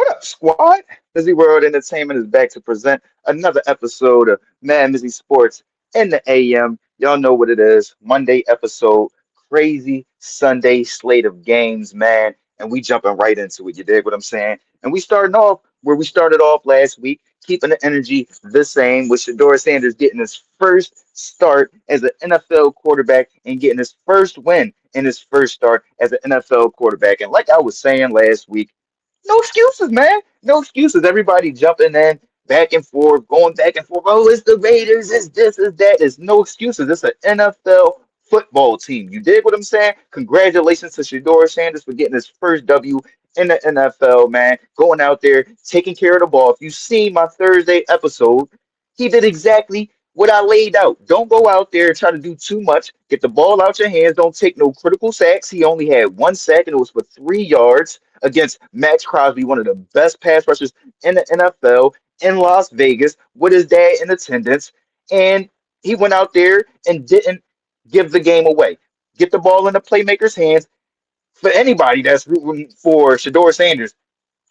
What up, squad? MizzyWorld Entertainment is back to present another episode of MadMizzy Sports in the AM. Y'all know what it is. Monday episode, crazy Sunday slate of games, man. And we jumping right into it. You dig what I'm saying? And we starting off where we started off last week, keeping the energy the same with Shedeur Sanders getting his first start as an NFL quarterback and getting his first win in his first start as an NFL quarterback. And like I was saying last week, no excuses, man. No excuses. Everybody jumping in, back and forth, going back and forth. Oh, it's the Raiders. It's this, it's that. There's no excuses. It's an NFL football team. You dig what I'm saying? Congratulations to Shedeur Sanders for getting his first W in the NFL, man. Going out there, taking care of the ball. If you see my Thursday episode, he did exactly what I laid out. Don't go out there and try to do too much. Get the ball out your hands. Don't take no critical sacks. He only had one sack, and it was for 3 yards against Max Crosby, one of the best pass rushers in the NFL in Las Vegas, with his dad in attendance. And he went out there and didn't give the game away. Get the ball in the playmaker's hands. For anybody that's rooting for Shedeur Sanders,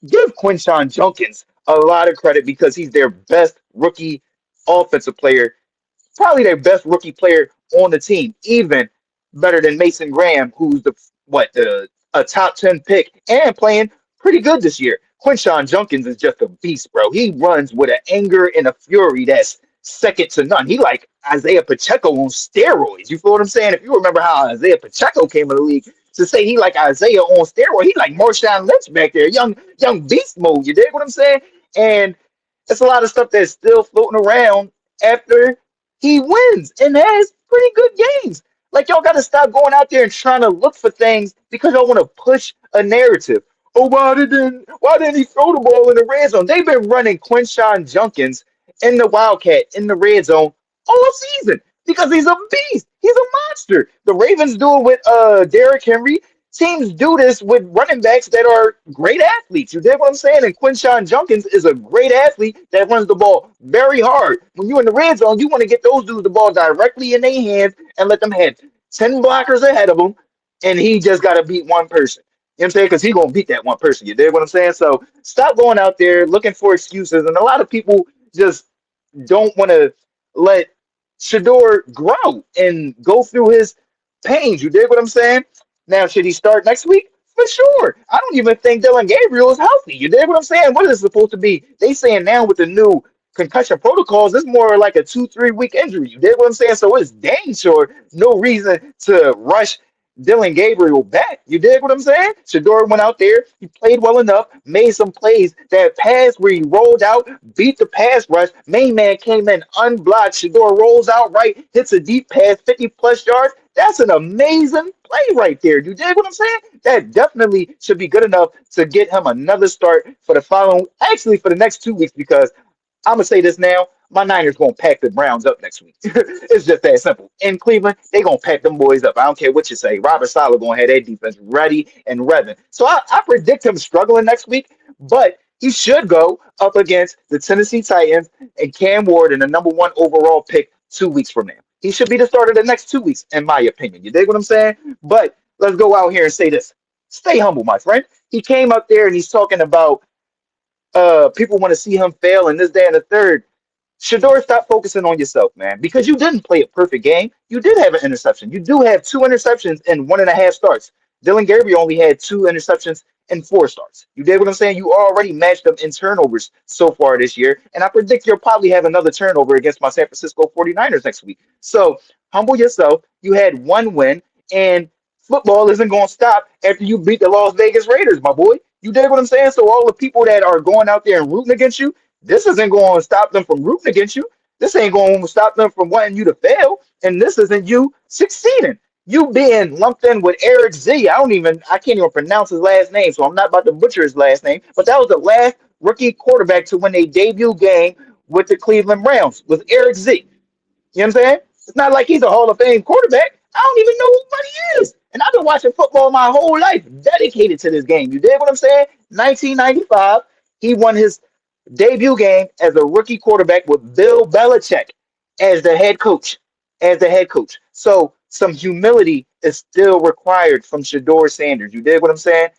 give Quinshawn Junkins a lot of credit because he's their best rookie offensive player, probably their best rookie player on the team, even better than Mason Graham, who's the a top 10 pick and playing pretty good this year. Quinshawn Junkins is just a beast, bro. He runs with an anger and a fury that's second to none. He like Isaiah Pacheco on steroids. You feel what I'm saying? If you remember how Isaiah Pacheco came in the league, to say he like Isaiah on steroids, he like Marshawn Lynch back there, young beast mode. You dig what I'm saying? And it's a lot of stuff that's still floating around after he wins and has pretty good games. Like y'all got to stop going out there and trying to look for things because y'all want to push a narrative. Oh, why didn't he throw the ball in the red zone? They've been running Quinshawn Junkins in the Wildcat in the red zone all season because he's a beast. He's a monster. The Ravens do it with Derrick Henry. Teams do this with running backs that are great athletes. You dig what I'm saying? And Quinshawn Junkins is a great athlete that runs the ball very hard. When you're in the red zone, you want to get those dudes the ball directly in their hands and let them hit 10 blockers ahead of them, and he just got to beat one person. You know what I'm saying? Because he's going to beat that one person. You dig what I'm saying? So stop going out there looking for excuses. And a lot of people just don't want to let Shedeur grow and go through his pains. You dig what I'm saying? Now, should he start next week? For sure. I don't even think Dylan Gabriel is healthy. You dig what I'm saying? What is it supposed to be? They saying now with the new concussion protocols, it's more like a 2-3 week injury. You dig what I'm saying? So it's dang sure no reason to rush Dylan Gabriel back. You dig what I'm saying? Shedeur went out there, he played well enough, made some plays. That pass where he rolled out, beat the pass rush. Main man came in unblocked. Shedeur rolls out right, hits a deep pass, 50+ yards. That's an amazing play right there. You dig what I'm saying? That definitely should be good enough to get him another start for for the next 2 weeks, because I'm gonna say this now. My Niners gonna pack the Browns up next week. It's just that simple. In Cleveland, they gonna pack them boys up. I don't care what you say. Robert Saleh gonna have their defense ready and revving. So I predict him struggling next week, but he should go up against the Tennessee Titans and Cam Ward in the #1 overall pick 2 weeks from now. He should be the starter the next 2 weeks, in my opinion. You dig what I'm saying? But let's go out here and say this. Stay humble, my friend. He came up there and he's talking about people want to see him fail and this, that, and the third. Shedeur, stop focusing on yourself, man, because you didn't play a perfect game. You did have an interception. You do have 2 interceptions in 1.5 starts. Dylan Gabriel only had 2 interceptions in 4 starts. You did what I'm saying? You already matched them in turnovers so far this year, and I predict you'll probably have another turnover against my San Francisco 49ers next week. So humble yourself. You had one win, and football isn't going to stop after you beat the Las Vegas Raiders, my boy. You did what I'm saying? So all the people that are going out there and rooting against you, this isn't going to stop them from rooting against you. This ain't going to stop them from wanting you to fail. And this isn't you succeeding. You being lumped in with Eric Z. I can't even pronounce his last name, so I'm not about to butcher his last name. But that was the last rookie quarterback to win a debut game with the Cleveland Browns, was Eric Z. You know what I'm saying? It's not like he's a Hall of Fame quarterback. I don't even know who he is. And I've been watching football my whole life, dedicated to this game. You dig what I'm saying? 1995, he won his debut game as a rookie quarterback with Bill Belichick as the head coach. So some humility is still required from Shedeur Sanders. You dig what I'm saying?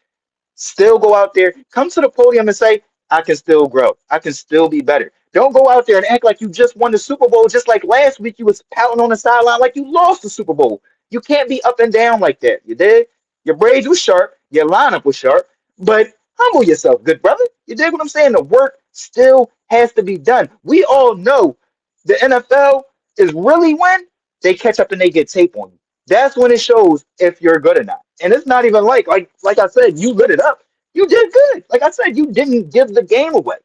Still go out there, come to the podium and say, I can still grow. I can still be better. Don't go out there and act like you just won the Super Bowl, just like last week you was pouting on the sideline like you lost the Super Bowl. You can't be up and down like that. You did? Your braids were sharp, your lineup was sharp, but humble yourself, good brother. You dig what I'm saying? The work still has to be done. We all know the NFL is really when they catch up and they get tape on you. That's when it shows if you're good or not. And it's not even like I said, you lit it up. You did good. Like I said, you didn't give the game away.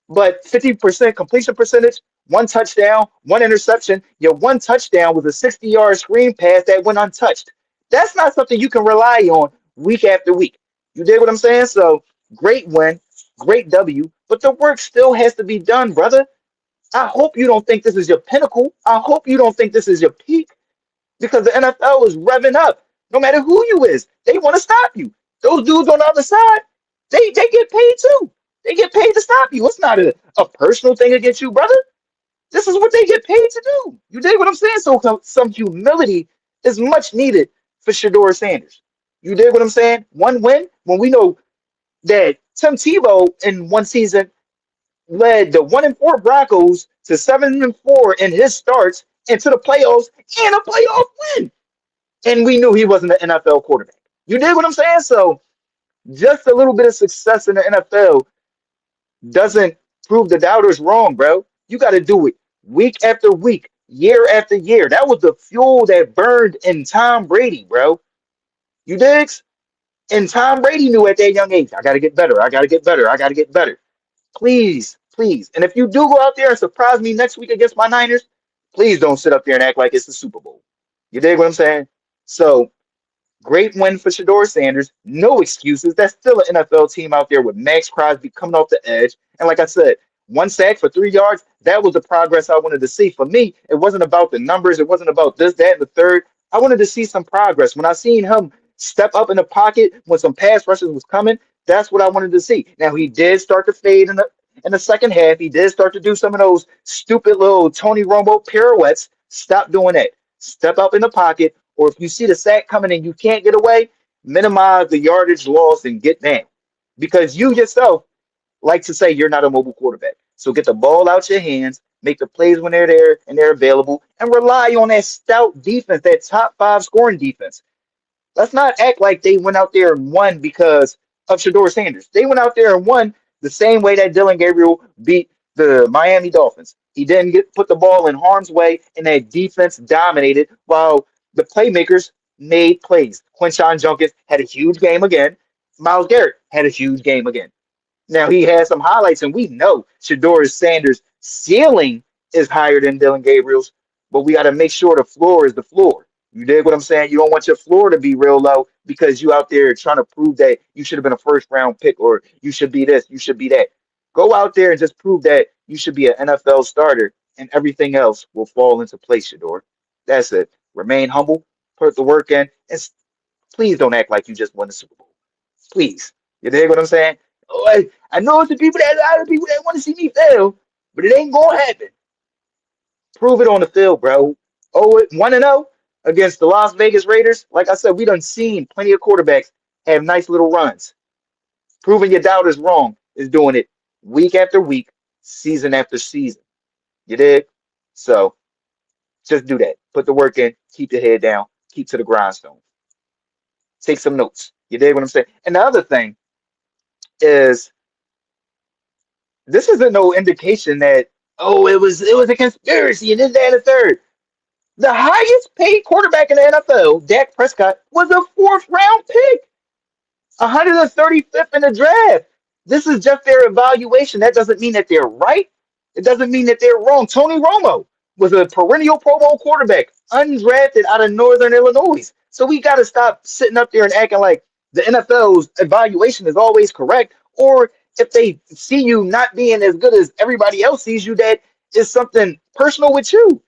But 50% completion percentage, one touchdown, one interception. Your one touchdown was a 60-yard screen pass that went untouched. That's not something you can rely on week after week. You dig what I'm saying? So great win, great W, but the work still has to be done, brother. I hope you don't think this is your pinnacle. I hope you don't think this is your peak because the NFL is revving up. No matter who you is, they want to stop you. Those dudes on the other side, they get paid too. They get paid to stop you. It's not a personal thing against you, brother. This is what they get paid to do. You dig what I'm saying? So some humility is much needed for Shedeur Sanders. You dig what I'm saying? One win when we know that Tim Tebow in one season led the 1-4 Broncos to 7-4 in his starts and to the playoffs and a playoff win. And we knew he wasn't an NFL quarterback. You dig what I'm saying? So just a little bit of success in the NFL doesn't prove the doubters wrong, bro. You got to do it week after week, year after year. That was the fuel that burned in Tom Brady, bro. You digs? And Tom Brady knew at that young age, I got to get better. I got to get better. I got to get better. Please, please. And if you do go out there and surprise me next week against my Niners, please don't sit up there and act like it's the Super Bowl. You dig what I'm saying? So great win for Shedeur Sanders. No excuses. That's still an NFL team out there with Max Crosby coming off the edge. And like I said, one sack for 3 yards. That was the progress I wanted to see. For me, it wasn't about the numbers. It wasn't about this, that, and the third. I wanted to see some progress. When I seen him step up in the pocket when some pass rushes was coming, that's what I wanted to see. Now he did start to fade in the second half. He did start to do some of those stupid little Tony Romo pirouettes. Stop doing that. Step up in the pocket, or if you see the sack coming and you can't get away, minimize the yardage loss and get down. Because you yourself like to say you're not a mobile quarterback. So get the ball out your hands, make the plays when they're there and they're available, and rely on that stout defense, that top 5 scoring defense. Let's not act like they went out there and won because of Shedeur Sanders. They went out there and won the same way that Dylan Gabriel beat the Miami Dolphins. He didn't put the ball in harm's way, and that defense dominated while the playmakers made plays. Quinshon Judkins had a huge game again. Myles Garrett had a huge game again. Now he had some highlights, and we know Shedeur Sanders' ceiling is higher than Dylan Gabriel's, but we got to make sure the floor is the floor. You dig what I'm saying? You don't want your floor to be real low because you out there trying to prove that you should have been a first round pick or you should be this, you should be that. Go out there and just prove that you should be an NFL starter and everything else will fall into place, Shedeur. That's it. Remain humble, put the work in, and please don't act like you just won the Super Bowl. Please. You dig what I'm saying? Oh, I know it's the people that a lot of people that want to see me fail, but it ain't gonna happen. Prove it on the field, bro. Oh, 1-0 against the Las Vegas Raiders. Like I said, we done seen plenty of quarterbacks have nice little runs. Proving your doubters wrong is doing it week after week, season after season. You dig? So just do that. Put the work in, keep your head down, keep to the grindstone. Take some notes. You dig what I'm saying? And the other thing is this isn't no indication that it was a conspiracy and this, that, and the third. The highest paid quarterback in the NFL, Dak Prescott, was a 4th-round pick, 135th in the draft. This is just their evaluation. That doesn't mean that they're right. It doesn't mean that they're wrong. Tony Romo was a perennial Pro Bowl quarterback, undrafted out of Northern Illinois. So we got to stop sitting up there and acting like the NFL's evaluation is always correct, or if they see you not being as good as everybody else sees you, that is something personal with you.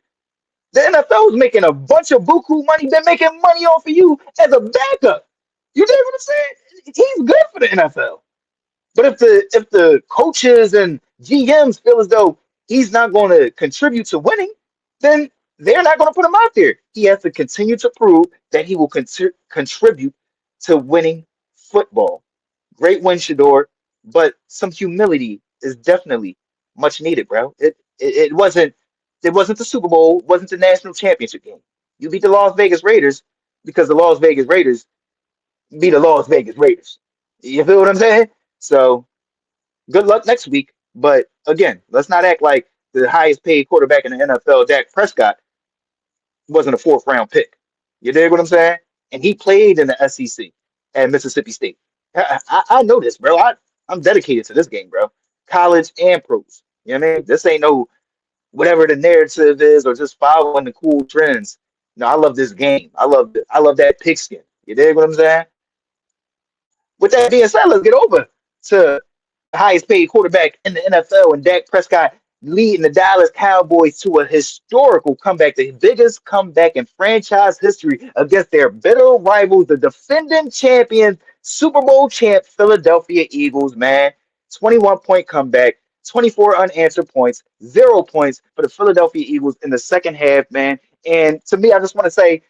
The NFL is making a bunch of buku money. They're making money off of you as a backup. You know what I'm saying? He's good for the NFL. But if the coaches and GMs feel as though he's not going to contribute to winning, then they're not going to put him out there. He has to continue to prove that he will contribute to winning football. Great win, Shedeur, but some humility is definitely much needed, bro. It wasn't the Super Bowl, wasn't the national championship game. You beat the Las Vegas Raiders because the Las Vegas Raiders beat the Las Vegas Raiders. You feel what I'm saying? So good luck next week. But again, let's not act like the highest paid quarterback in the NFL, Dak Prescott, wasn't a fourth round pick. You dig what I'm saying? And he played in the SEC at Mississippi State. I know this, bro. I'm dedicated to this game, bro. College and pros. You know what I mean? This ain't no whatever the narrative is or just following the cool trends. No, I love this game. I love that pigskin. You dig what I'm saying? With that being said, let's get over to the highest paid quarterback in the NFL and Dak Prescott leading the Dallas Cowboys to a historical comeback, the biggest comeback in franchise history against their bitter rivals, the defending champions, Super Bowl champ Philadelphia Eagles, man. 21-point comeback, 24 unanswered points, 0 points for the Philadelphia Eagles in the second half, man. And to me, I just want to say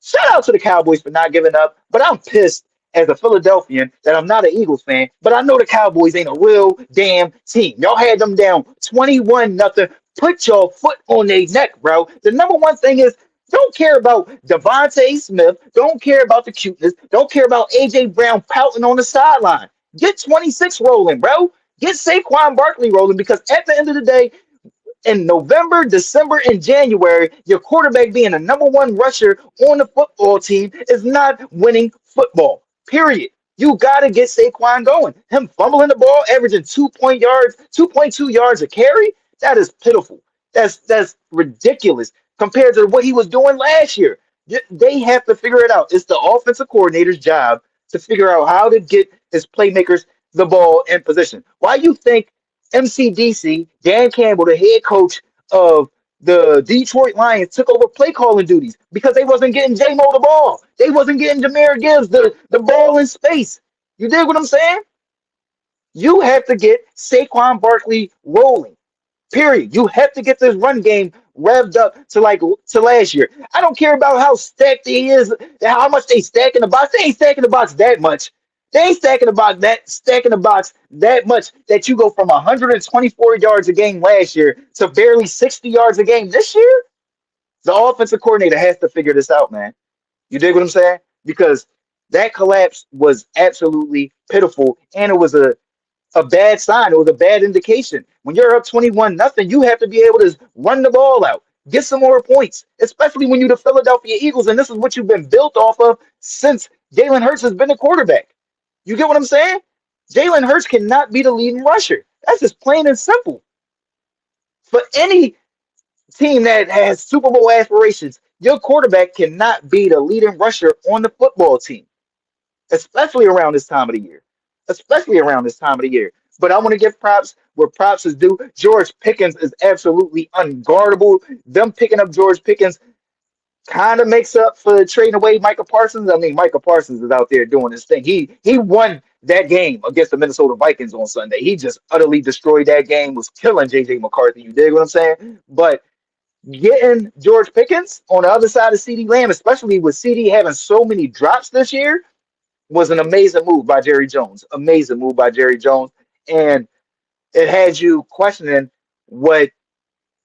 shout out to the Cowboys for not giving up, but I'm pissed as a Philadelphian that I'm not an Eagles fan, but I know the Cowboys ain't a real damn team. Y'all had them down 21-0. Put your foot on their neck, bro. The number one thing is don't care about Devontae Smith. Don't care about the cuteness. Don't care about A.J. Brown pouting on the sideline. Get 26 rolling, bro. Get Saquon Barkley rolling because at the end of the day, in November, December, and January, your quarterback being the number one rusher on the football team is not winning football. Period. You got to get Saquon going. Him fumbling the ball, averaging 2 yards, 2.2 yards a carry. That is pitiful. That's ridiculous compared to what he was doing last year. They have to figure it out. It's the offensive coordinator's job to figure out how to get his playmakers the ball in position. Why you think MCDC, Dan Campbell, the head coach of the Detroit Lions, took over play calling duties because they wasn't getting J-Mo the ball. They wasn't getting Jameer Gibbs the ball in space. You dig what I'm saying? You have to get Saquon Barkley rolling. Period. You have to get this run game revved up to last year. I don't care about how stacked he is, how much they stack in the box. They ain't stacking the box that much. They ain't stacking the box that much that you go from 124 yards a game last year to barely 60 yards a game this year. The offensive coordinator has to figure this out, man. You dig what I'm saying? Because that collapse was absolutely pitiful, and it was a bad sign. It was a bad indication. When you're up 21-0, you have to be able to run the ball out, get some more points, especially when you're the Philadelphia Eagles, and this is what you've been built off of since Jalen Hurts has been a quarterback. You get what I'm saying? Jalen Hurts cannot be the leading rusher. That's just plain and simple. For any team that has Super Bowl aspirations, your quarterback cannot be the leading rusher on the football team, especially around this time of the year. Especially around this time of the year. But I want to give props where props is due. George Pickens is absolutely unguardable. Them picking up George Pickens kind of makes up for trading away Micah Parsons. I mean, Micah Parsons is out there doing his thing. He won that game against the Minnesota Vikings on Sunday. He just utterly destroyed that game, was killing JJ McCarthy. You dig what I'm saying? But getting George Pickens on the other side of CeeDee Lamb, especially with CeeDee having so many drops this year, was an amazing move by Jerry Jones. Amazing move by Jerry Jones. And it had you questioning what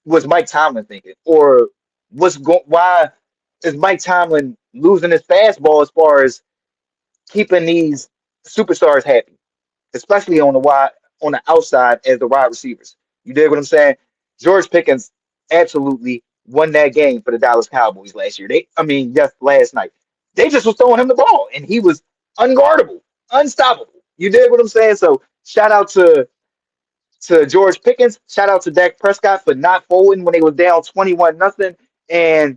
was Mike Tomlin thinking, or why is Mike Tomlin losing his fastball as far as keeping these superstars happy, especially on the outside as the wide receivers. You dig what I'm saying? George Pickens absolutely won that game for the Dallas Cowboys last year. Yes, last night. They just was throwing him the ball, and he was unguardable, unstoppable. You dig what I'm saying? So shout out to George Pickens. Shout out to Dak Prescott for not folding when they was down 21-0. And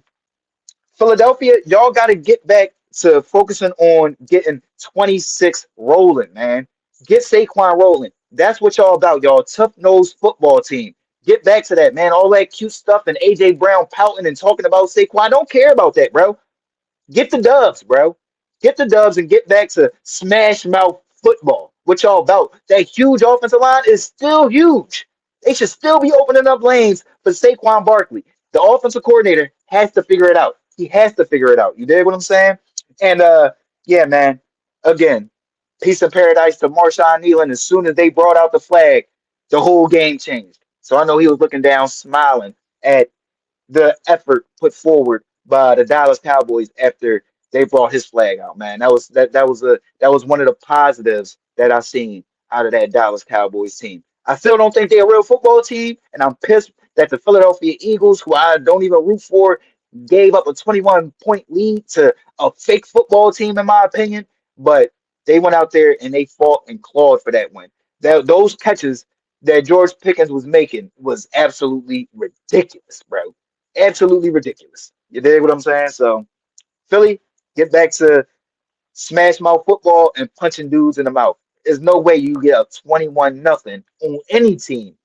Philadelphia, y'all got to get back to focusing on getting 26 rolling, man. Get Saquon rolling. That's what y'all about, y'all. Tough-nosed football team. Get back to that, man. All that cute stuff and A.J. Brown pouting and talking about Saquon. I don't care about that, bro. Get the dubs, bro. Get the dubs and get back to smash mouth football. What y'all about? That huge offensive line is still huge. They should still be opening up lanes for Saquon Barkley. The offensive coordinator has to figure it out. He has to figure it out. You dig what I'm saying? And yeah, man. Again, Peace and paradise to Marshawn Nealon. As soon as they brought out the flag, the whole game changed. So I know he was looking down, smiling at the effort put forward by the Dallas Cowboys after they brought his flag out, man. That was one of the positives that I seen out of that Dallas Cowboys team. I still don't think they're a real football team, and I'm pissed that the Philadelphia Eagles, who I don't even root for, gave up a 21-point lead to a fake football team, in my opinion. But they went out there and they fought and clawed for that win. Those catches that George Pickens was making was absolutely ridiculous, bro. Absolutely ridiculous. You dig what I'm saying? So Philly, get back to smash mouth football and punching dudes in the mouth. There's no way you get a 21 nothing on any team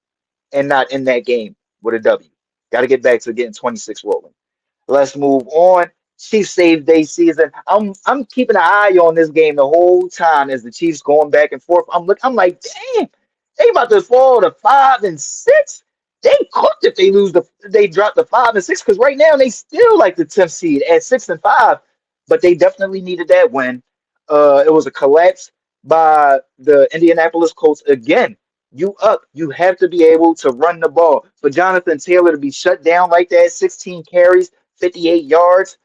and not in that game with a W. Got to get back to getting 26 rolling. Let's move on. Chiefs saved their season. I'm keeping an eye on this game the whole time as the Chiefs going back and forth. I'm like, damn, they about to fall to 5-6. They cooked if they drop the 5-6 because right now they still like the 10th seed at 6-5, but they definitely needed that win. It was a collapse by the Indianapolis Colts again. You up. You have to be able to run the ball. For Jonathan Taylor to be shut down like that, 16 carries, 58 yards,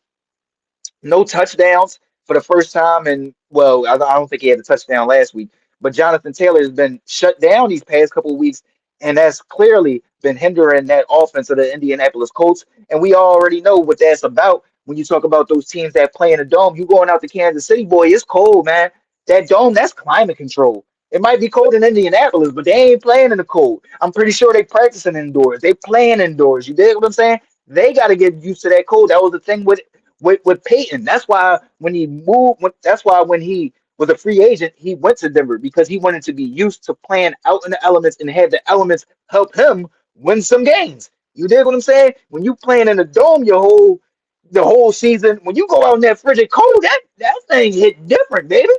no touchdowns for the first time. And well, I don't think he had a touchdown last week, but Jonathan Taylor has been shut down these past couple of weeks, and that's clearly been hindering that offense of the Indianapolis Colts. And we already know what that's about. When you talk about those teams that play in a dome, you going out to Kansas City, boy, it's cold, man. That dome, that's climate control. It might be cold in Indianapolis, but they ain't playing in the cold. I'm pretty sure they practicing indoors. They playing indoors. You dig what I'm saying? They got to get used to that cold. That was the thing with Peyton. That's why when he moved, that's why when he was a free agent, he went to Denver because he wanted to be used to playing out in the elements and have the elements help him win some games. You dig what I'm saying? When you playing in a dome the whole season, when you go out in that frigid cold, that thing hit different, baby.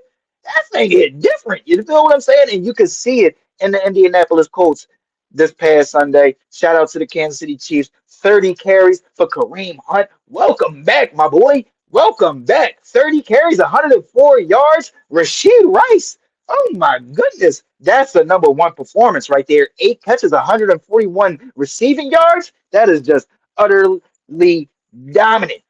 That thing hit different. You feel what I'm saying? And you can see it in the Indianapolis Colts this past Sunday. Shout out to the Kansas City Chiefs. 30 carries for Kareem Hunt. Welcome back, my boy. Welcome back. 30 carries, 104 yards. Rashid Rice. Oh my goodness. That's the number one performance right there. 8 catches, 141 receiving yards. That is just utterly dominant.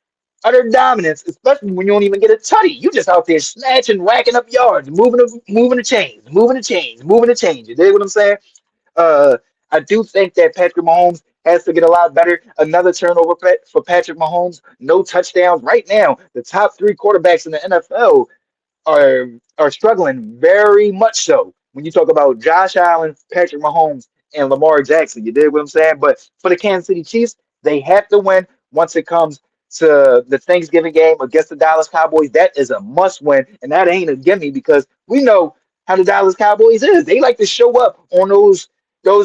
Utter dominance, especially when you don't even get a tutty. You just out there snatching, racking up yards, moving the chains, moving the chains, moving the chains. You dig what I'm saying? Uh, I do think that Patrick Mahomes has to get a lot better. Another turnover for Patrick Mahomes. No touchdowns. Right now, the top three quarterbacks in the NFL are struggling very much so. When you talk about Josh Allen, Patrick Mahomes, and Lamar Jackson, you dig what I'm saying? But for the Kansas City Chiefs, they have to win once it comes to the Thanksgiving game against the Dallas Cowboys. That is a must win, and that ain't a gimme because we know how the Dallas Cowboys is. They like to show up on those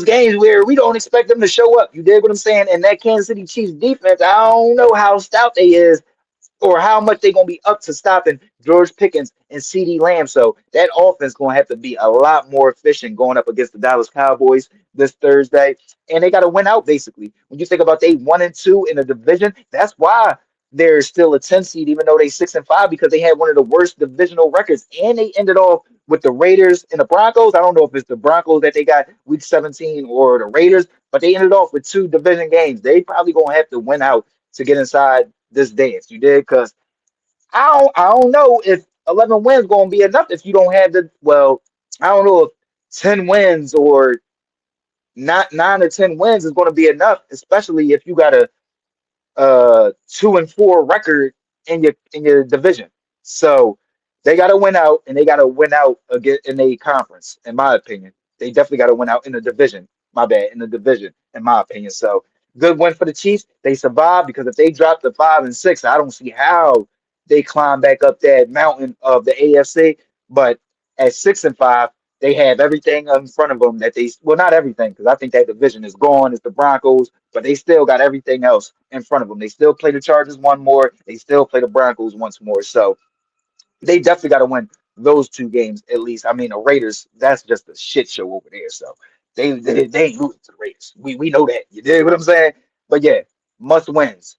games where we don't expect them to show up. You dig what I'm saying? And that Kansas City Chiefs defense, I don't know how stout they is or how much they're gonna be up to stopping George Pickens and CeeDee Lamb. So that offense gonna have to be a lot more efficient going up against the Dallas Cowboys this Thursday. And they gotta win out basically. When you think about they 1-2 in the division, that's why they're still a 10 seed, even though they 6-5, because they had one of the worst divisional records. And they ended off with the Raiders and the Broncos. I don't know if it's the Broncos that they got week 17 or the Raiders, but they ended off with two division games. They probably gonna have to win out to get inside this dance. You did because I don't know if 11 wins going to be enough if you don't have the well. I don't know if 10 wins or not 9 or 10 wins is going to be enough, especially if you got a 2-4 record in your division. So they got to win out, and they got to win out again in a conference. In my opinion, they definitely got to win out in the division. My bad, in the division, in my opinion. So good win for the Chiefs. They survived because if they drop to 5-6, I don't see how they climb back up that mountain of the AFC. But at 6-5, they have everything in front of them that they well, not everything, because I think that division is gone. It's the Broncos, but they still got everything else in front of them. They still play the Chargers one more. They still play the Broncos once more. So they definitely got to win those two games at least. I mean, the Raiders, that's just a shit show over there. So they ain't losing to the Raiders. We know that. You dig what I'm saying? But yeah, must wins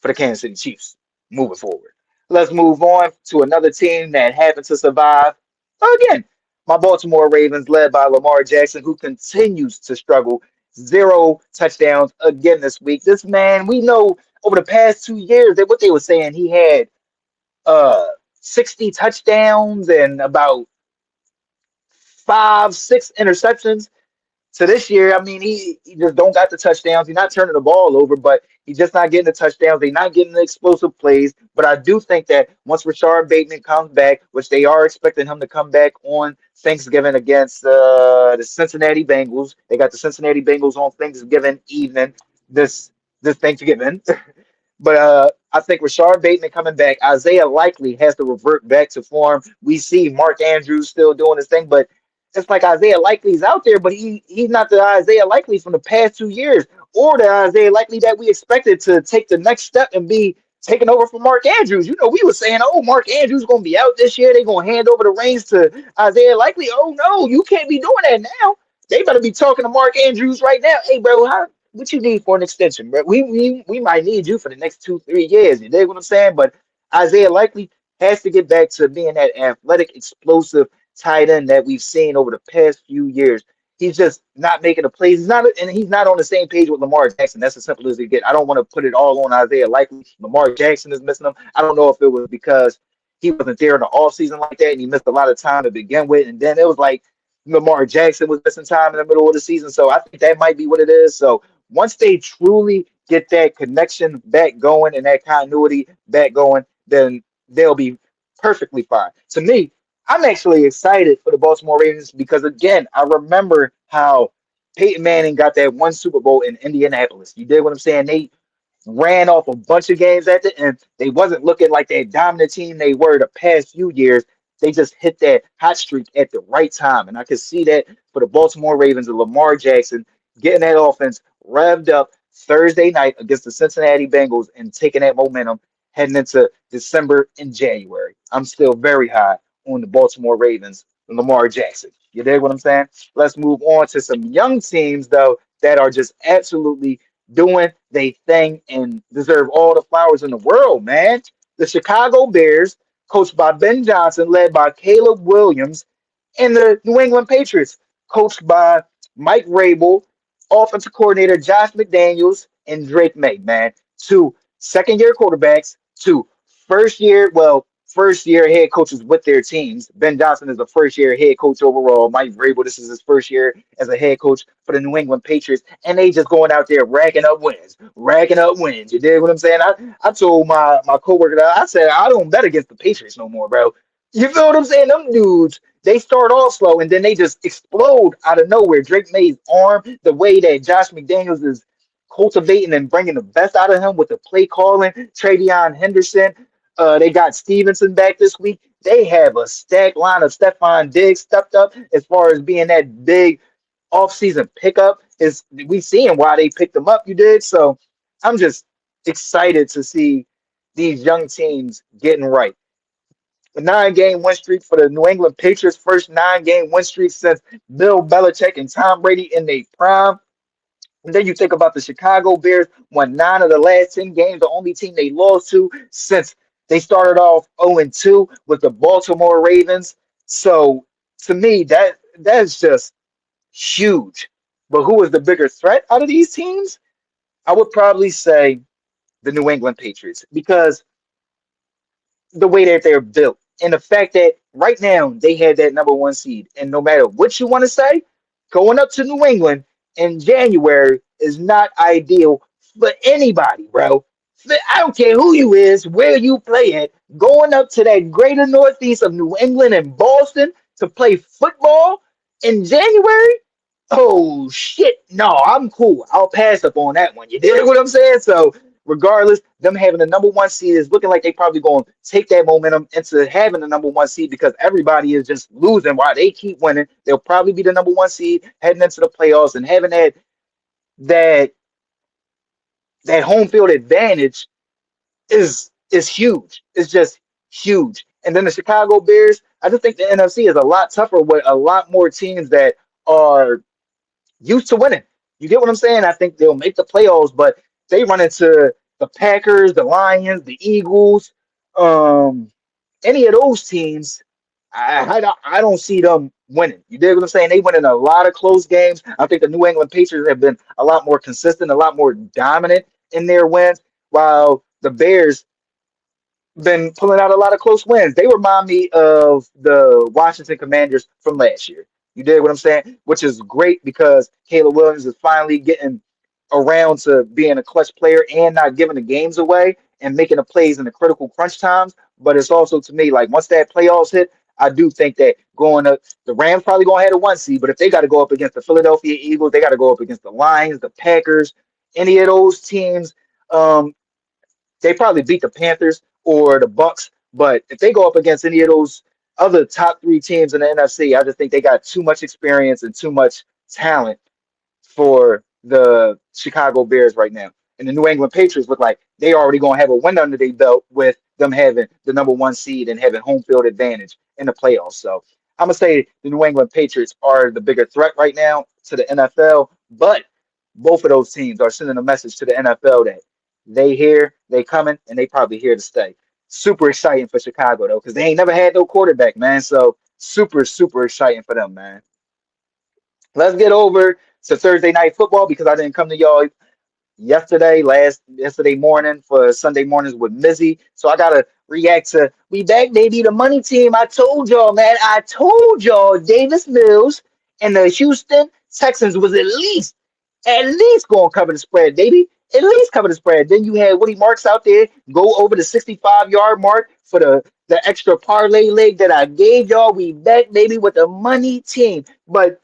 for the Kansas City Chiefs moving forward. Let's move on to another team that happened to survive. Again, my Baltimore Ravens, led by Lamar Jackson, who continues to struggle. Zero touchdowns again this week. This man, we know over the past 2 years that what they were saying, he had uh 60 touchdowns and about 5, 6 interceptions. So this year, I mean, he just don't got the touchdowns. He's not turning the ball over, but he's just not getting the touchdowns. They're not getting the explosive plays. But I do think that once Rashard Bateman comes back, which they are expecting him to come back on Thanksgiving against the Cincinnati Bengals. They got the Cincinnati Bengals on Thanksgiving evening this Thanksgiving. But I think Rashard Bateman coming back, Isaiah Likely has to revert back to form. We see Mark Andrews still doing his thing, but it's like Isaiah Likely's out there, but he's not the Isaiah Likely from the past 2 years, or the Isaiah Likely that we expected to take the next step and be taking over from Mark Andrews. You know, we were saying, oh, Mark Andrews going to be out this year. They're going to hand over the reins to Isaiah Likely. Oh, no, you can't be doing that now. They better be talking to Mark Andrews right now. Hey, bro, what you need for an extension, bro? We might need you for the next 2, 3 years. You dig what I'm saying? But Isaiah Likely has to get back to being that athletic, explosive tight end that we've seen over the past few years. He's just not making the plays. He's not on the same page with Lamar Jackson. That's as simple as it gets. I don't want to put it all on Isaiah Likely. Lamar Jackson is missing him. I don't know if it was because he wasn't there in the off season like that, and he missed a lot of time to begin with, and then it was like Lamar Jackson was missing time in the middle of the season. So I think that might be what it is. So once they truly get that connection back going and that continuity back going, then they'll be perfectly fine. To me, I'm actually excited for the Baltimore Ravens because again, I remember how Peyton Manning got that one Super Bowl in Indianapolis. You did what I'm saying? They ran off a bunch of games at the end. They wasn't looking like that dominant team they were the past few years. They just hit that hot streak at the right time. And I could see that for the Baltimore Ravens and Lamar Jackson getting that offense revved up Thursday night against the Cincinnati Bengals and taking that momentum heading into December and January. I'm still very high on the Baltimore Ravens and Lamar Jackson. You dig what I'm saying? Let's move on to some young teams, though, that are just absolutely doing their thing and deserve all the flowers in the world, man. The Chicago Bears, coached by Ben Johnson, led by Caleb Williams, and the New England Patriots, coached by Mike Rabel, offensive coordinator Josh McDaniels, and Drake May, man. Two second-year quarterbacks, two first year head coaches with their teams. Ben Johnson is a first year head coach overall. Mike Vrabel, this is his first year as a head coach for the New England Patriots, and they just going out there racking up wins, racking up wins. You dig what I'm saying? I told my coworker that I said I don't bet against the Patriots no more, bro. You feel what I'm saying? Them dudes, they start off slow and then they just explode out of nowhere. Drake May's arm, the way that Josh McDaniels is cultivating and bringing the best out of him with the play calling, Travion Henderson. They got Stevenson back this week. They have a stacked line of Stephon Diggs stepped up as far as being that big offseason pickup. Is we seeing why they picked them up, you did. So I'm just excited to see these young teams getting right. A 9 game win streak for the New England Patriots, first 9 game win streak since Bill Belichick and Tom Brady in their prime. And then you think about the Chicago Bears, won 9 of the last 10 games, the only team they lost to since they started off 0-2 with the Baltimore Ravens. So to me, that's just huge. But who is the bigger threat out of these teams? I would probably say the New England Patriots because the way that they're built and the fact that right now they had that number one seed. And no matter what you want to say, going up to New England in January is not ideal for anybody, bro. I don't care who you is, where you play at, going up to that greater northeast of New England and Boston to play football in January. Oh shit, no, I'm cool. I'll pass up on that one. You did what I'm saying? So regardless, them having the number one seed is looking like they probably going to take that momentum into having the number one seed because everybody is just losing while they keep winning. They'll probably be the number one seed heading into the playoffs and having that that home field advantage is huge. It's just huge. And then the Chicago Bears, I just think the NFC is a lot tougher with a lot more teams that are used to winning. You get what I'm saying? I think they'll make the playoffs, but they run into the Packers, the Lions, the Eagles, any of those teams. I don't see them winning. You dig what I'm saying? They win in a lot of close games. I think the New England Patriots have been a lot more consistent, a lot more dominant in their wins, while the Bears been pulling out a lot of close wins. They remind me of the Washington Commanders from last year. You dig what I'm saying? Which is great because Caleb Williams is finally getting around to being a clutch player and not giving the games away and making the plays in the critical crunch times. But it's also to me like once that playoffs hit, I do think that going up, the Rams probably gonna have a 1 seed, but if they got to go up against the Philadelphia Eagles, they got to go up against the Lions, the Packers, any of those teams. Um, they probably beat the Panthers or the Bucks, but if they go up against any of those other top three teams in the NFC, I just think they got too much experience and too much talent for the Chicago Bears right now. And the New England Patriots look like they already gonna have a win under their belt with them having the number 1 seed and having home field advantage in the playoffs. So I'm gonna say the New England Patriots are the bigger threat right now to the NFL, but both of those teams are sending a message to the NFL that they here, they coming, and they probably here to stay. Super exciting for Chicago though, because they ain't never had no quarterback, man. So super exciting for them, man. Let's get over to Thursday night football because I didn't come to y'all yesterday morning for Sunday mornings with Mizzy. So I gotta react to we back, baby, the money team. I told y'all, man. I told y'all Davis Mills and the Houston Texans was at least gonna cover the spread, baby. At least cover the spread. Then you had Woody Marks out there go over the 65-yard mark for the extra parlay leg that I gave y'all. We back, baby, with the money team. But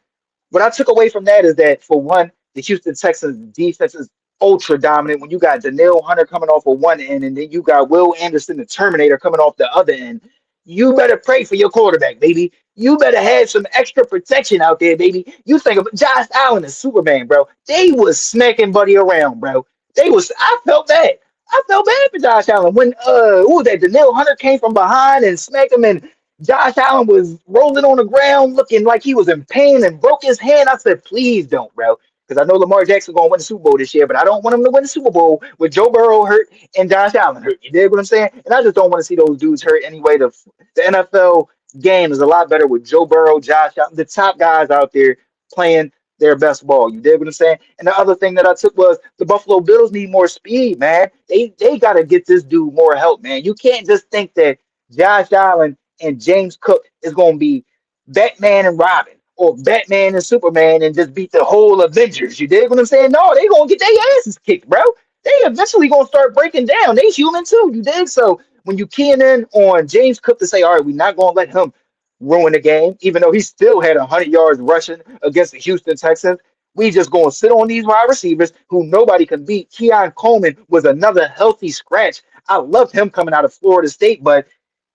what I took away from that is that for one, the Houston Texans defense is ultra dominant. When you got Danielle Hunter coming off of one end, and then you got Will Anderson, the Terminator, coming off the other end, you better pray for your quarterback, baby. You better have some extra protection out there, baby. You think of Josh Allen and Superman, bro. They was smacking Buddy around, bro. I felt bad. I felt bad for Josh Allen when who was that? Danielle Hunter came from behind and smacked him, and Josh Allen was rolling on the ground looking like he was in pain and broke his hand. I said, please don't, bro. Because I know Lamar Jackson going to win the Super Bowl this year, but I don't want him to win the Super Bowl with Joe Burrow hurt and Josh Allen hurt. You dig what I'm saying? And I just don't want to see those dudes hurt anyway. The NFL game is a lot better with Joe Burrow, Josh Allen, the top guys out there playing their best ball. You dig what I'm saying? And the other thing that I took was the Buffalo Bills need more speed, man. They got to get this dude more help, man. You can't just think that Josh Allen and James Cook is going to be Batman and Robin or Batman and Superman and just beat the whole Avengers. You dig what I'm saying? No, they going to get their asses kicked, bro. They eventually going to start breaking down. They human too. You dig? So when you keying in on James Cook to say, all right, we're not going to let him ruin the game, even though he still had 100 yards rushing against the Houston Texans. We just going to sit on these wide receivers who nobody can beat. Keon Coleman was another healthy scratch. I loved him coming out of Florida State, but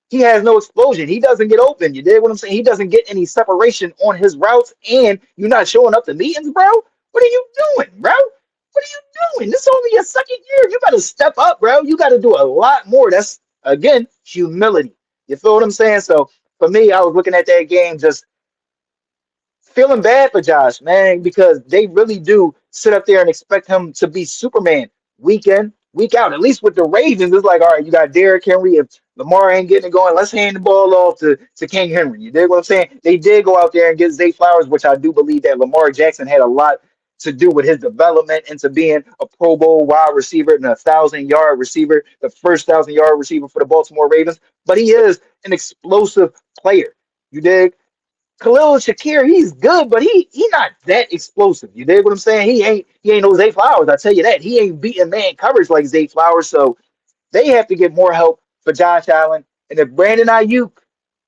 he has no explosion. He doesn't get open. You dig what I'm saying? He doesn't get any separation on his routes, and you're not showing up to meetings, bro. What are you doing, bro? What are you doing? This is only your second year. You got to step up, bro. You got to do a lot more. That's, again, humility. You feel what I'm saying? So for me, I was looking at that game just feeling bad for Josh, man, because they really do sit up there and expect him to be Superman week in, week out. At least with the Ravens, it's like, all right, you got Derrick Henry. If Lamar ain't getting it going, let's hand the ball off to King Henry. You dig what I'm saying? They did go out there and get Zay Flowers, which I do believe that Lamar Jackson had a lot to do with his development into being a Pro Bowl wide receiver and 1,000-yard receiver, the first 1,000-yard receiver for the Baltimore Ravens. But he is an explosive player. You dig? Khalil Shakir, he's good, but he not that explosive. You dig what I'm saying? He ain't no Zay Flowers. I tell you that. He ain't beating man coverage like Zay Flowers. So they have to get more help for Josh Allen. And if Brandon Ayuk,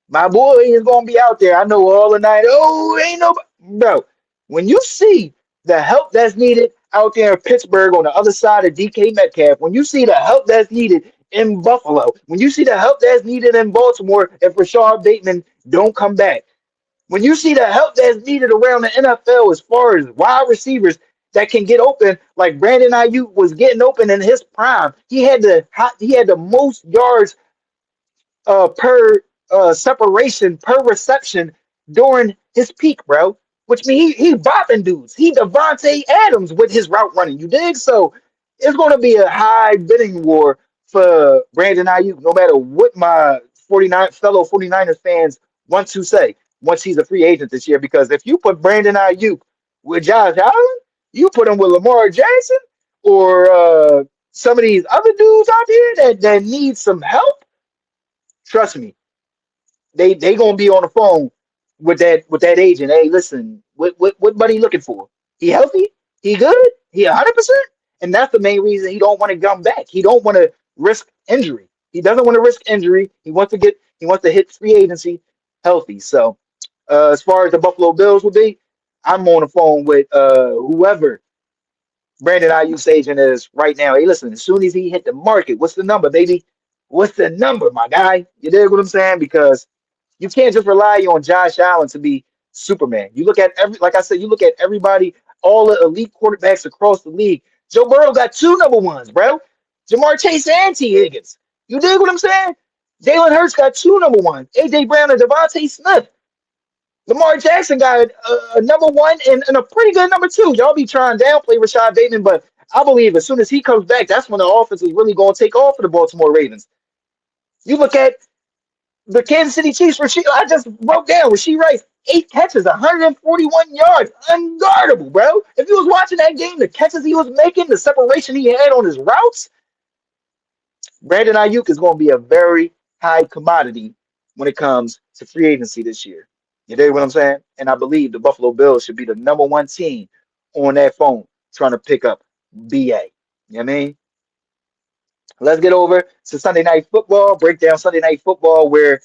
my boy, is gonna be out there, I know all the night. Oh, ain't nobody, bro. When you see the help that's needed out there in Pittsburgh on the other side of DK Metcalf, when you see the help that's needed in Buffalo, when you see the help that's needed in Baltimore, if Rashard Bateman don't come back. When you see the help that's needed around the NFL as far as wide receivers that can get open, like Brandon Ayuk was getting open in his prime, he had the most yards per separation per reception during his peak, bro. Which means he bopping dudes. He Devontae Adams with his route running. You dig? So it's going to be a high bidding war for Brandon Ayuk, no matter what my fellow 49ers fans once he's a free agent this year. Because if you put Brandon Ayuk with Josh Allen, you put him with Lamar Jackson or some of these other dudes out here that need some help. Trust me, they gonna be on the phone with that agent. Hey, listen, what buddy looking for? He healthy? He good? He 100%? And that's the main reason he don't want to come back. He don't want to risk injury. He doesn't want to risk injury. He wants to hit free agency healthy. So as far as the Buffalo Bills will be, I'm on the phone with whoever Brandon Ayuk's agent is right now. Hey, listen, as soon as he hit the market, what's the number, baby? What's the number, my guy? You dig what I'm saying? Because you can't just rely on Josh Allen to be Superman. You look at like I said, you look at everybody, all the elite quarterbacks across the league. Joe Burrow got two number ones, bro. Jamar Chase and T. Higgins. You dig what I'm saying? Jalen Hurts got two number ones. AJ Brown and Devontae Smith. Lamar Jackson got a number one and a pretty good number two. Y'all be trying to downplay Rashad Bateman, but I believe as soon as he comes back, that's when the offense is really going to take off for the Baltimore Ravens. You look at the Kansas City Chiefs, I just broke down Rasheed Rice, 8 catches, 141 yards, unguardable, bro. If you was watching that game, the catches he was making, the separation he had on his routes, Brandon Ayuk is going to be a very high commodity when it comes to free agency this year. You dig what I'm saying? And I believe the Buffalo Bills should be the number one team on that phone trying to pick up BA. You know what I mean? Let's get over to Sunday Night Football, break down Sunday Night Football, where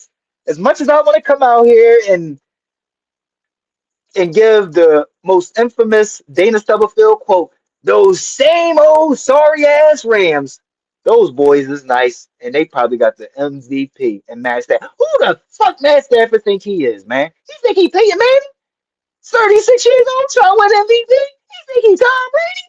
as much as I want to come out here and give the most infamous Dana Stubblefield quote, those same old sorry ass Rams, those boys is nice, and they probably got the MVP and Matt Stafford. Who the fuck Matt Stafford think he is, man? He think he Peyton Manning? 36 years old, trying to win MVP? He think he Tom Brady?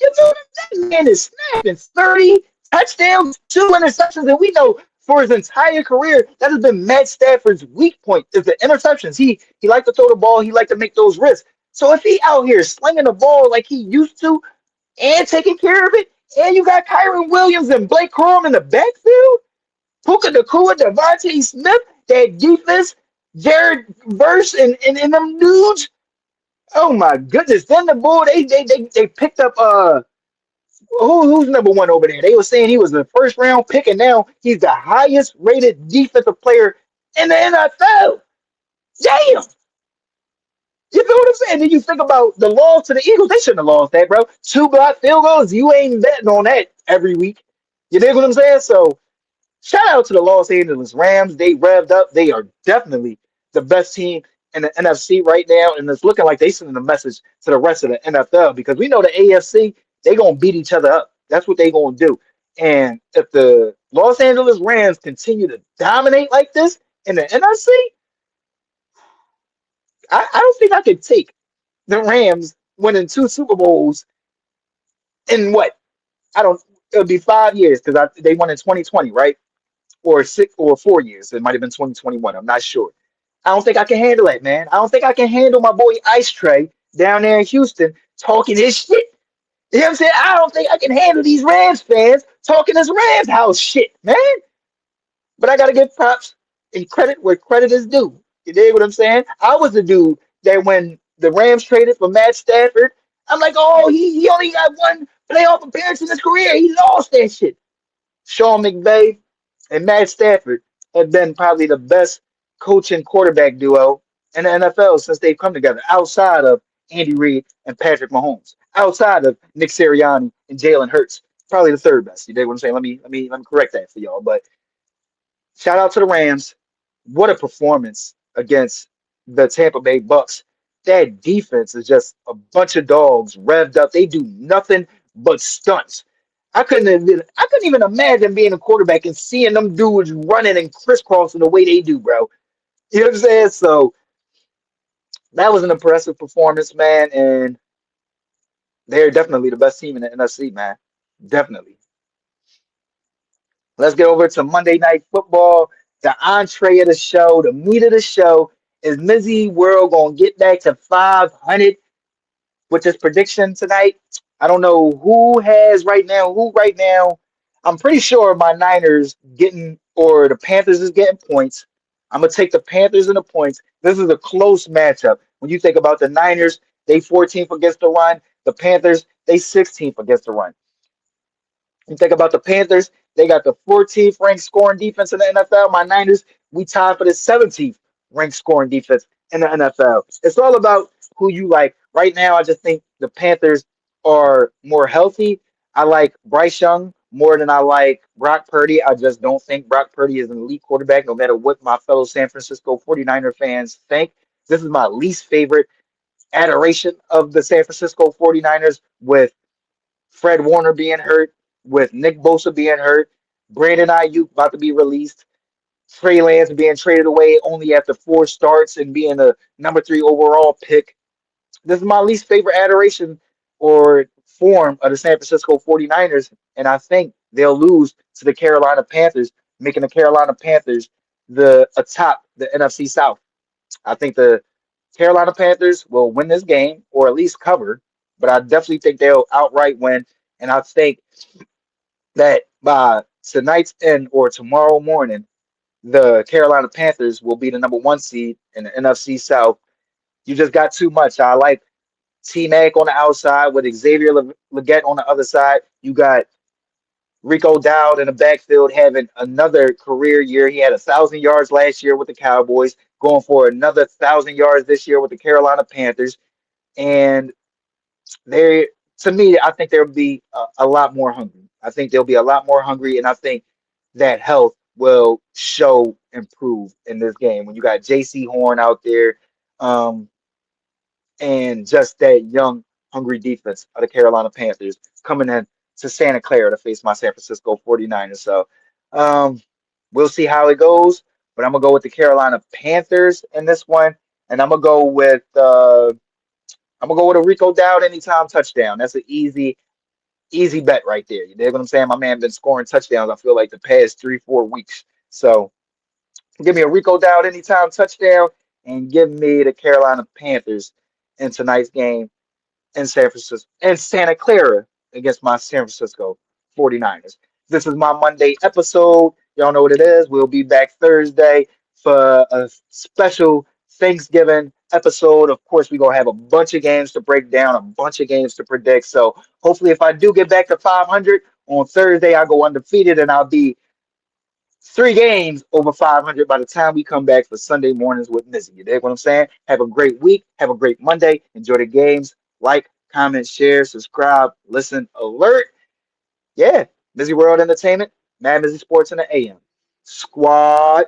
You know that man is snapping 30 touchdowns, 2 interceptions, and we know for his entire career that has been Matt Stafford's weak point is the interceptions. He liked to throw the ball, he liked to make those risks. So if he out here slinging the ball like he used to and taking care of it, and you got Kyron Williams and Blake Corum in the backfield, Puka Nacua, Devontae Smith, that defense, Jared Verse, and them dudes. Oh my goodness! Then the bull they picked up who's number one over there? They were saying he was the first round pick, and now he's the highest rated defensive player in the NFL. Damn! You know what I'm saying? Then you think about the loss to the Eagles. They shouldn't have lost that, bro. 2 block field goals. You ain't betting on that every week. You dig what I'm saying? So shout out to the Los Angeles Rams. They revved up. They are definitely the best team in the NFC right now, and it's looking like they sending a message to the rest of the NFL because we know the AFC, they gonna beat each other up. That's what they gonna do. And if the Los Angeles Rams continue to dominate like this in the NFC, I don't think I could take the Rams winning 2 Super Bowls in what? I don't. It'll be 5 years because they won in 2020, right? Or 4 years. It might have been 2021. I'm not sure. I don't think I can handle it, man. I don't think I can handle my boy Ice Tray down there in Houston talking his shit. You know what I'm saying? I don't think I can handle these Rams fans talking this Rams house shit, man. But I gotta give props and credit where credit is due. You dig what I'm saying? I was the dude that when the Rams traded for Matt Stafford, I'm like, oh, he only got one playoff appearance in his career. He lost that shit. Sean McVay and Matt Stafford have been probably the best coach and quarterback duo in the NFL since they've come together, outside of Andy Reid and Patrick Mahomes, outside of Nick Sirianni and Jalen Hurts. Probably the third best. You dig what I'm saying? Let me correct that for y'all. But shout out to the Rams. What a performance against the Tampa Bay Bucks. That defense is just a bunch of dogs revved up. They do nothing but stunts. I couldn't even imagine being a quarterback and seeing them dudes running and crisscrossing the way they do, bro. You know what I'm saying? So that was an impressive performance, man, and they're definitely the best team in the NFC, man. Definitely. Let's get over to Monday Night Football. The entree of the show, the meat of the show, is MizzyWorld going to get back to 500 with this prediction tonight? I don't know who right now. I'm pretty sure my Niners getting, or the Panthers is getting points. I'm gonna take the Panthers and the points. This is a close matchup. When you think about the Niners, they 14th against the run. The Panthers, they 16th against the run. You think about the Panthers, they got the 14th ranked scoring defense in the NFL. My Niners, we tied for the 17th ranked scoring defense in the NFL. It's all about who you like. Right now, I just think the Panthers are more healthy. I like Bryce Young more than I like Brock Purdy. I just don't think Brock Purdy is an elite quarterback, no matter what my fellow San Francisco 49er fans think. This is my least favorite adoration of the San Francisco 49ers with Fred Warner being hurt, with Nick Bosa being hurt, Brandon Ayuk about to be released, Trey Lance being traded away only after 4 starts and being a number 3 overall pick. This is my least favorite adoration or form of the San Francisco 49ers, and I think they'll lose to the Carolina Panthers, making the Carolina Panthers the atop the NFC South. I think the Carolina Panthers will win this game or at least cover, but I definitely think they'll outright win. And I think that by tonight's end or tomorrow morning, the Carolina Panthers will be the number 1 seed in the NFC South. You just got too much. I like T Mac on the outside with Xavier Leggett on the other side. You got Rico Dowd in the backfield having another career year. He had 1,000 yards last year with the Cowboys, going for another 1,000 yards this year with the Carolina Panthers. And they, to me, I think they'll be a lot more hungry. I think they'll be a lot more hungry, and I think that health will show improve in this game when you got J.C. Horn out there, um, and just that young, hungry defense of the Carolina Panthers coming in to Santa Clara to face my San Francisco 49ers. So um, we'll see how it goes, but I'm gonna go with the Carolina Panthers in this one, and I'm gonna go with a Rico Dowd anytime touchdown. That's an easy bet right there. You know what I'm saying? My man been scoring touchdowns, I feel like the past 3, 4 weeks. So give me a Rico Dowd anytime touchdown and give me the Carolina Panthers in tonight's game in San Francisco and Santa Clara against my San Francisco 49ers. This is my Monday episode. Y'all know what it is. We'll be back Thursday for a special Thanksgiving episode. Of course, we're gonna have a bunch of games to break down, a bunch of games to predict. So hopefully if I do get back to 500 on Thursday, I'll go undefeated and I'll be 3 games over 500 by the time we come back for Sunday mornings with Mizzy. You dig what I'm saying? Have a great week. Have a great Monday. Enjoy the games. Like, comment, share, subscribe, listen, alert. Yeah, Mizzy World Entertainment, MadMizzy Sports in the AM. Squad.